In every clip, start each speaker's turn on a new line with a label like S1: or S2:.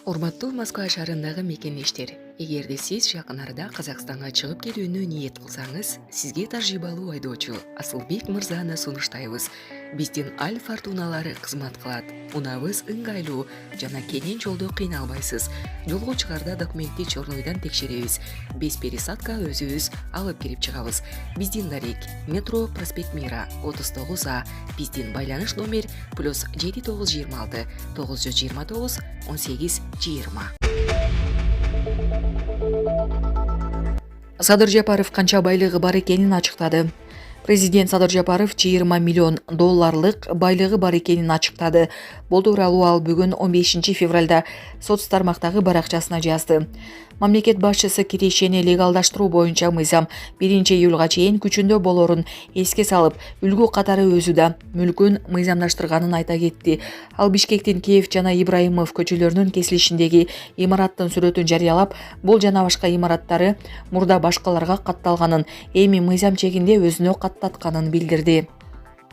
S1: Урматтуу Москва шаарындагы мекендештер, эгерде сиз жакын арада Казакстанга чыгып кетүүнү ниет кылсаңыз, сизге тажрыйбалуу айдоочу Асылбек мырзаны сунуштайбыз. Биздин Аль Фортуналары кызмат кылат. Унабыз ыңгайлуу жана кенен жолдо кыйналбайсыз. Жолго чыгарда документти чорнойдон текшеребиз. Без пересадка өзүбүз алып кирип чыгабыз. Биздин дарек метро проспект Мира 39А. Биздин байланыш номер +7926 929 1820. Садыр Жапаров канча байлыгы бар экенин ачыктады. Президент Садыр Жапаров $20 миллион байлыгы бар экенин ачыктады. Бул тууралуу ал бүгүн 15 февралда соц тармактагы баракчасына жазды. Мамлекет башчысы кирешени легалдаштыруу боюнча мыйзам 1-июлга чейин күчүндө болорун эске салып, үлгү катары өзү да мүлкүн мыйзамдаштырганын айта кетти. Ал Бишкектин Киев жана Ибраимов көчөлөрүнүн кесилишиндеги имараттын сүрөтүн жарыялап, бул жана башка имараттары мурда башкаларга катталганын, эми мыйзам чегинде өзүнө каттатканын билдирди.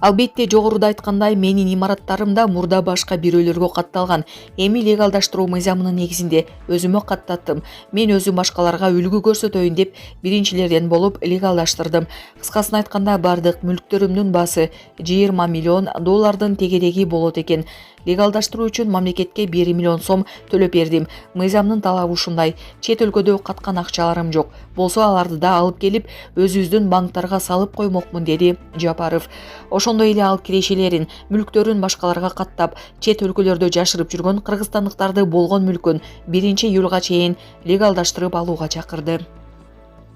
S1: Албетте, жогоруда айткандай, менин имараттарым да мурда башка бирөөлөргө катталган. Эми легалдаштыруу мыйзамынын негизинде өзүмө каттаттым. Мен өзүм башкаларга үлгү көрсөтөйүн деп биринчилерден болуп легалдаштырдым. Кыскасын айтканда, бардык мүлктөрүмдүн баасы $20 миллион тегереги болот экен. Легалдаштыруу үчүн мамлекетке 1 миллион сом төлөп бердим. Мыйзамдын талабы ушундай. Чет өлкөдө каткан акчаларым жок. Болсо аларды да алып келип, өзүбүздүн банктарга салып коймокмун, деди Жапаров. Ошондой эле ал кирешелерин, мүлктөрүн башкаларга каттап, чет өлкөлөрдө жашырып жүргөн кыргызстандыктарды болгон мүлкүн 1-июлга чейин легалдаштырып алууга чакырды.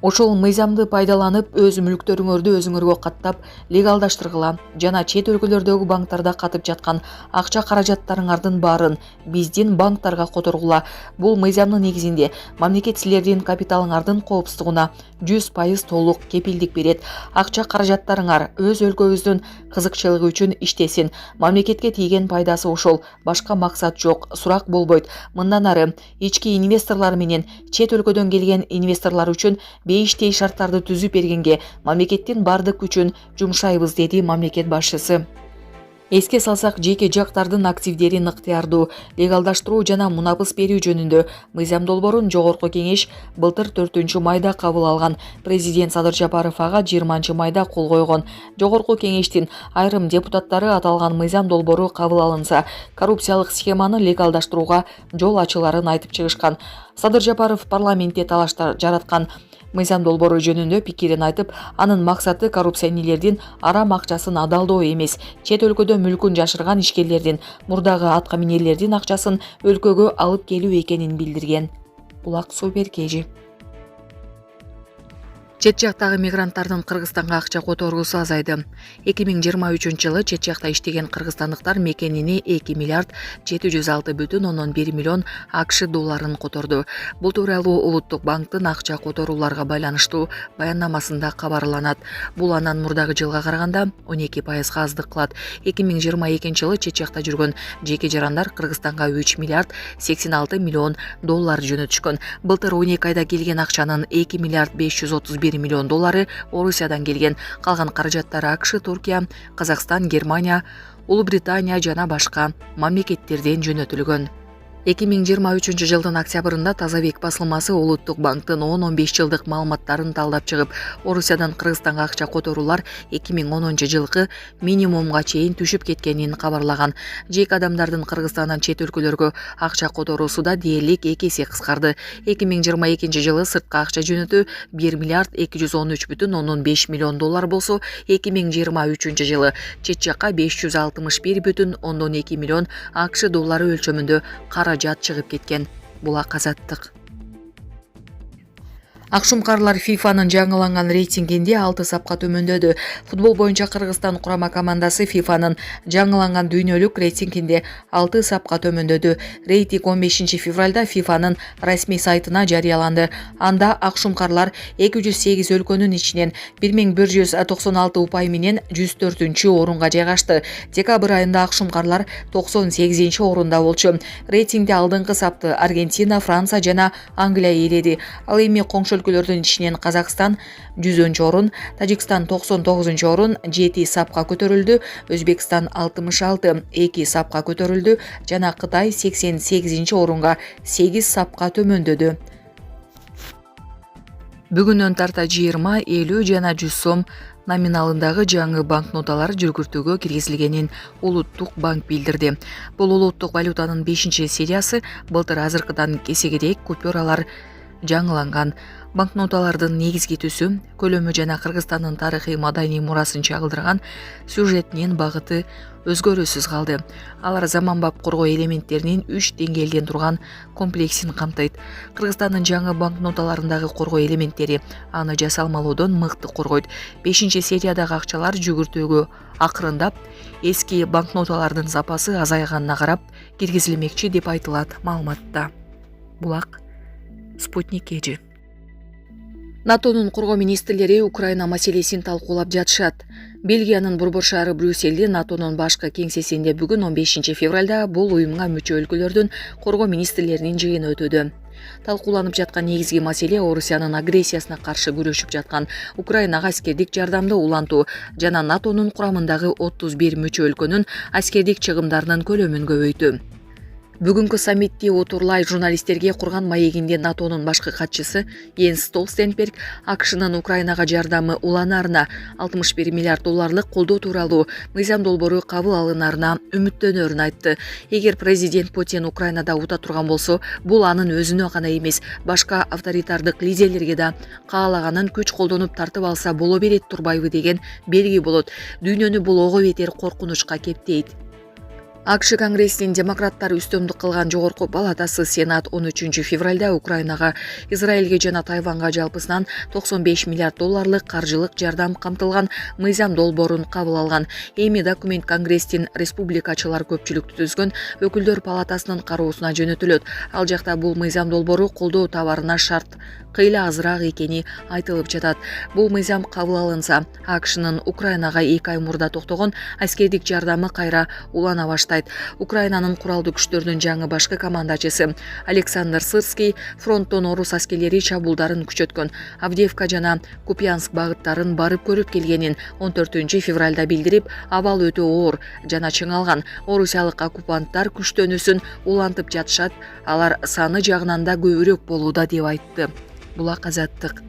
S1: Ошол мыйзамды пайдаланып, өз мүлктөрүңөрдү өзүңөргө каттап легалдаштыргыла жана чет өлкөлөрдөгү банктарда катып жаткан акча каражаттарыңардын баарын биздин банктарга которгула. Бул мыйзамдын негизинде мамлекет силердин капиталыңардын коопсуздугуна 100% толук кепилдик берет. Акча каражаттарыңар өз өлкөбүздүн кызыкчылыгы үчүн иштесин. Мамлекетке тийген пайдасы ошол, башка максат жок, сурак болбойт. Мындан ары ички инвесторлор менен чет өлкөдөн келген инвесторлор үчүн бейиштей шарттарды түзүп бергенге мамлекеттин бардык күчүн жумшайбыз, деди мамлекет башчысы. Эске салсак, жеке жактардын активдерин ыктыярдуу легалдаштыруу жана мунапыс берүү жөнүндө мыйзам долбоорун Жогорку кеңеш былтыр 4-майда кабыл алган. Президент Садыр Жапаров ага 20-майда кол койгон. Жогорку кеңештин айрым депутаттары аталган мыйзам долбоору кабыл алынса, коррупциялык схеманы легалдаштырууга жол ачыларын айтып чыгышкан. Садыр Жапаров парламентте талаштар жараткан мыйзам долбоору жөнүндө пикирин айтып, анын максаты коррупционерлердин арам акчасын адалдоо эмес, чет өлкөдө мүлкүн жашырган ишкерлердин, мурдагы атка минерлердин акчасын өлкөгө алып келүү экенин билдирген. Булак Супер Кежи. Чет жактагы мигранттардын Кыргызстанга акча которуусу азайды. 2023-жылы чет жакта иштеген кыргызстандыктар мекенини 2 миллиард 706,1 миллион АКШ долларын которду. Бул тууралуу Улуттук банктын акча которууларга байланыштуу баяндамасында кабарланат. Бул анан мурдагы жылга караганда 12% аздык кылат. 2022-жылы чет жакта жүргөн жеке жарандар Кыргызстанга 3 миллиард 86 миллион доллар жөнөтүшкөн. Былтыр 12 айда келген акчанын 2 миллиард 531 миллион доллары Орусиядан келген. Калган каражаттар АКШ, Туркия, Казакстан, Германия, Улуу Британия жана башка мамлекеттерден жөнөтүлгөн. 2023-жылдын октябрында Тазабек басылмасы Улуттук банктын 10-15 жылдык маалыматтарын талдап чыгып, Орусиядан Кыргызстанга акча которуулар 2010-жылкы минимумга чейин түшүп кеткенин кабарлаган. Жеке адамдардын Кыргызстандан чет өлкөлөргө акча которуусу да дээрлик 2 эсе кыскарды. 2022-жылы сыртка акча жөнөтүү 1 миллиард 213,5 миллион доллар болсо, 2023-жылы чет жакка 561,2 миллион АКШ доллары өлчөмүндө каражат чыгып кеткен. Булак Азаттык. Акшумкарлар ФИФАнын жаңыланган рейтингинде 6 сапка төмөндөдү. Футбол боюнча Кыргызстан курама командасы ФИФАнын жаңыланган дүйнөлүк рейтингинде 6 сапка төмөндөдү. Рейтинг 15 февралда ФИФАнын расмий сайтына жарыяланды. Анда акшумкарлар 208 өлкөнүн ичинен 1196 упай менен 104-орунга жайгашты. Декабрь айында акшумкарлар 98-орунда болчу. Рейтингде алдыңкы сапты Аргентина, Франция жана Англия ээледи. Ал эми коңшул өлкөлөрдүн ичинен Казакстан 100 орун, Тажикстан 99 орун 7 сапка көтөрүлдү, Өзбекстан 66 2 сапка көтөрүлдү жана Кытай 88 орунга 8 сапка төмөндөдү. Бүгүнөн тарта 20, 50 жана 100 сом номиналындагы жаңы банкноталар жүргүртүүгө киргизилгенин Улуттук банк билдирди. Бул улуттук валютанын 5-сериясы былтыр азыркыдан кесегирээк купюралар жаңыланган. Банкноталардын негизги түсү, көлөмү жана Кыргызстандын тарыхый маданий мурасын чагылдырган сюжетинин багыты өзгөрүүсүз калды. Алар заманбап коргоо элементтеринин 3 деңгээлден турган комплексин камтыйт. Кыргызстандын жаңы банкноталарындагы коргоо элементтери аны жасалмалоодон мыкты коргойт. 5-сериядагы акчалар жүгүртүүгө акырындап, эски банкноталардын запасы азайганына карап киргизилмекчи деп айтылат маалыматта. Булак Спутник эжи. НАТОнун коргоо министрлери Украина маселесин талкуулап жатышат. Бельгиянын борбор шаары Брюссельде НАТОнун башкы кеңсесинде бүгүн 15 февралда бул уюмга мүчө өлкөлөрдүн коргоо министрлеринин жыйыны өтүүдө. Талкууланып жаткан негизги маселе Орусиянын агрессиясына каршы күрөшүп жаткан Украинага аскердик жардамды улантуу жана НАТОнун курамындагы 31 мүчө өлкөнүн аскердик чыгымдарынын көлөмүн көбөйтүү. Бүгүнкү саммитти отурлай журналисттерге курган маегинде НАТОнун башкы катчысы Йенс Столтенберг АКШнын Украинага жардамы уланарына 61 миллиард долларлык колдоо тууралуу мыйзам долбоору кабыл алынарына үмүттөнөрүн айтты. Эгер президент Путин Украинада ута турган болсо, бул анын өзүнө гана эмес, башка авторитардык лидерлерге да каалаганын күч колдонуп тартып алса боло берет турбайбы деген белги болот. Дүйнөнү бул ого бетер коркунучка кептейт. АКШ Конгрессинин демократтары үстөмдүк кылган жогорку палатасы Сенат 13 февралда Украинага, Израилге жана Тайванга жалпысынан 95 миллиард долларлык каржылык жардам камтылган мыйзам долбоорун кабыл алган. Эми документ Конгресстин республикачылар көпчүлүктү түзгөн өкүлдөр палатасынын кароосуна жөнөтүлөт. Ал жакта бул мыйзам долбоору колдоо табарына шарт кыйла азыраак экени айтылып жатат. Бул мыйзам кабыл алынса, АКШнын Украинага 2 ай мурда токтогон аскердик жардамы кайра улана баштайт. Украинанын куралдуу күчтөрүнүн жаңы башкы командачысы Александр Сырский фронттон орус аскерлери чабуулдарын күчөткөн, Авдеевка жана Купянск багыттарын барып көрүп келгенин 14 февралда билдирип, абал өтө оор жана чыңалган. Орусиялык оккупанттар күчтөнүүсүн улантып жатышат, алар саны жагынан да көбүрөөк болууда деп айтты. Булак Азаттык.